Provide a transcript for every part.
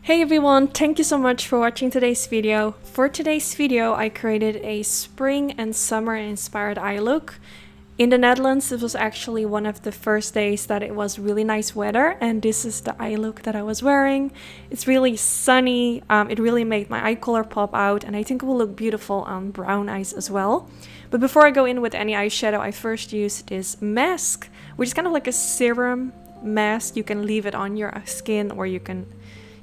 Hey everyone, thank you so much for watching today's video. For today's video, I created a spring and summer inspired eye look. In the Netherlands, this was actually one of the first days that it was really nice weather, and this is the eye look that I was wearing. It's really sunny, it really made my eye color pop out, and I think it will look beautiful on brown eyes as well. But before I go in with any eyeshadow, I first used this mask, which is kind of like a serum mask. You can leave it on your skin or you can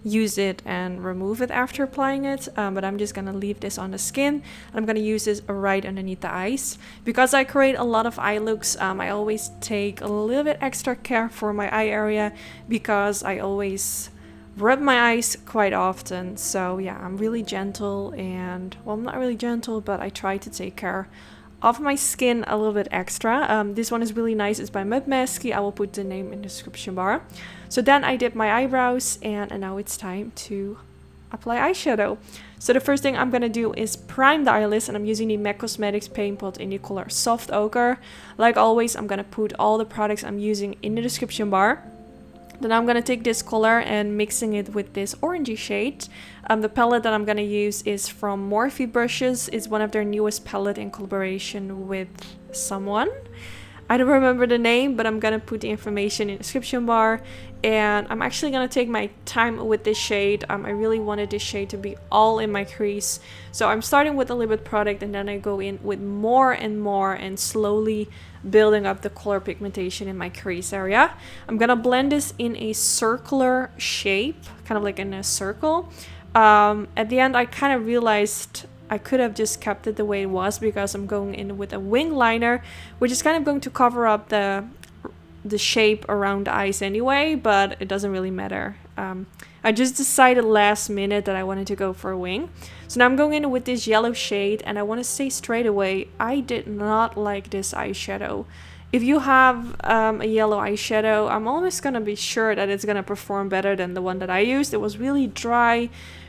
use it and remove it after applying it, but I'm just gonna leave this on the skin, and I'm gonna use this right underneath the eyes. Because I create a lot of eye looks, I always take a little bit extra care for my eye area because I always rub my eyes quite often. So yeah, I'm really gentle, and well, I'm not really gentle, but I try to take care of my skin a little bit extra. This one is really nice. It's by Maybelline. I will put the name in the description bar. So then I did my eyebrows, and now it's time to apply eyeshadow. So the first thing I'm gonna do is prime the eyelids, and I'm using the MAC Cosmetics paint pot in the color Soft Ochre. Like always, I'm gonna put all the products I'm using in the description bar. Then I'm gonna take this color and mixing it with this orangey shade. The palette that I'm gonna use is from Morphe brushes. It's one of their newest palette in collaboration with someone. I don't remember the name, but I'm gonna put the information in the description bar. And I'm actually gonna take my time with this shade. I really wanted this shade to be all in my crease. So I'm starting with a little bit product, and then I go in with more and slowly building up the color pigmentation in my crease area. I'm gonna blend this in a circular shape, kind of like in a circle. At the end, I kind of realized I could have just kept it the way it was, because I'm going in with a wing liner, which is kind of going to cover up the shape around the eyes anyway, but it doesn't really matter. I just decided last minute that I wanted to go for a wing. So now I'm going in with this yellow shade, and I want to say straight away, I did not like this eyeshadow. If you have a yellow eyeshadow, I'm almost gonna be sure that it's gonna perform better than the one that I used. It was really dry,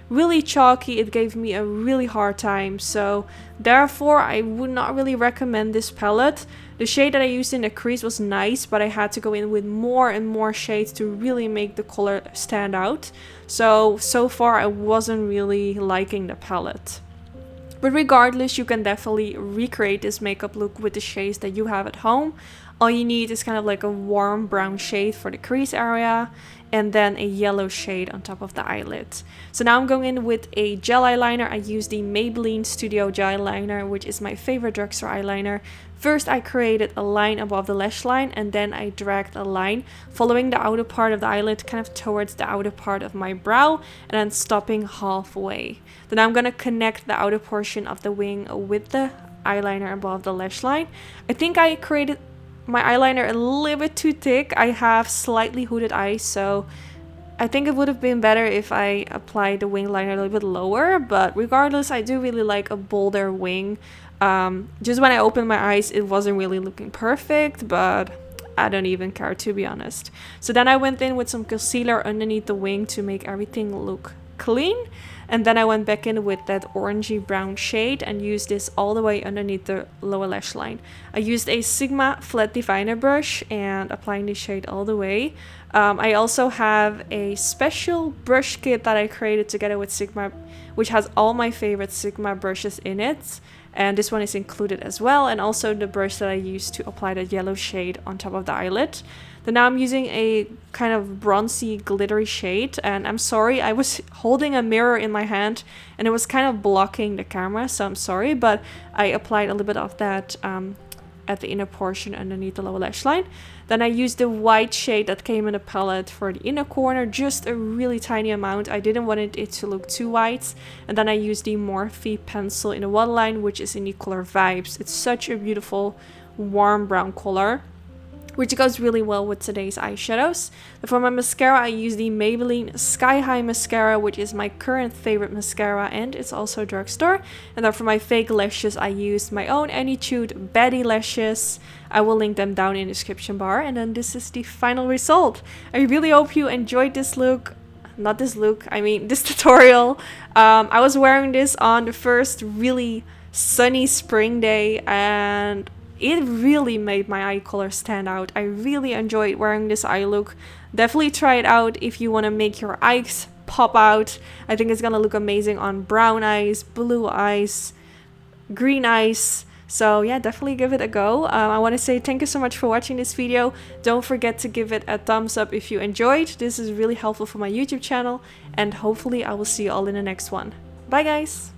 really chalky. It gave me a really hard time, so therefore I would not really recommend this palette. The shade that I used in the crease was nice, but I had to go in with more and more shades to really make the color stand out. So far I wasn't really liking the palette. But regardless, you can definitely recreate this makeup look with the shades that you have at home. All you need is kind of like a warm brown shade for the crease area, and then a yellow shade on top of the eyelid. So now I'm going in with a gel eyeliner. I use the Maybelline Studio Gel Eyeliner, which is my favorite drugstore eyeliner. First, I created a line above the lash line, and then I dragged a line following the outer part of the eyelid kind of towards the outer part of my brow, and then stopping halfway. Then I'm gonna connect the outer portion of the wing with the eyeliner above the lash line. I think I created my eyeliner a little bit too thick. I have slightly hooded eyes, so I think it would have been better if I applied the wing liner a little bit lower, but regardless, I do really like a bolder wing. Just when I opened my eyes, it wasn't really looking perfect, but I don't even care, to be honest. So then I went in with some concealer underneath the wing to make everything look clean, and then I went back in with that orangey brown shade and used this all the way underneath the lower lash line. I used a Sigma flat definer brush and applying this shade all the way. I also have a special brush kit that I created together with Sigma, which has all my favorite Sigma brushes in it, and this one is included as well, and also the brush that I used to apply that yellow shade on top of the eyelid. Then now I'm using a kind of bronzy glittery shade, and I'm sorry, I was holding a mirror in my hand and it was kind of blocking the camera, so I'm sorry, but I applied a little bit of that at the inner portion underneath the lower lash line. Then I used the white shade that came in the palette for the inner corner, just a really tiny amount. I didn't want it to look too white. And then I used the Morphe pencil in the waterline, which is in the color Vibes. It's such a beautiful warm brown color, which goes really well with today's eyeshadows. And for my mascara, I use the Maybelline Sky High Mascara, which is my current favorite mascara, and it's also drugstore. And then for my fake lashes, I used my own Annytude Baddie lashes. I will link them down in the description bar. And then this is the final result. I really hope you enjoyed this look. Not this look, I mean this tutorial. I was wearing this on the first really sunny spring day, and it really made my eye color stand out. I really enjoyed wearing this eye look. Definitely try it out if you want to make your eyes pop out. I think it's gonna look amazing on brown eyes, blue eyes, green eyes. So yeah, definitely give it a go. I want to say thank you so much for watching this video. Don't forget to give it a thumbs up if you enjoyed. This is really helpful for my YouTube channel, and hopefully I will see you all in the next one. Bye guys!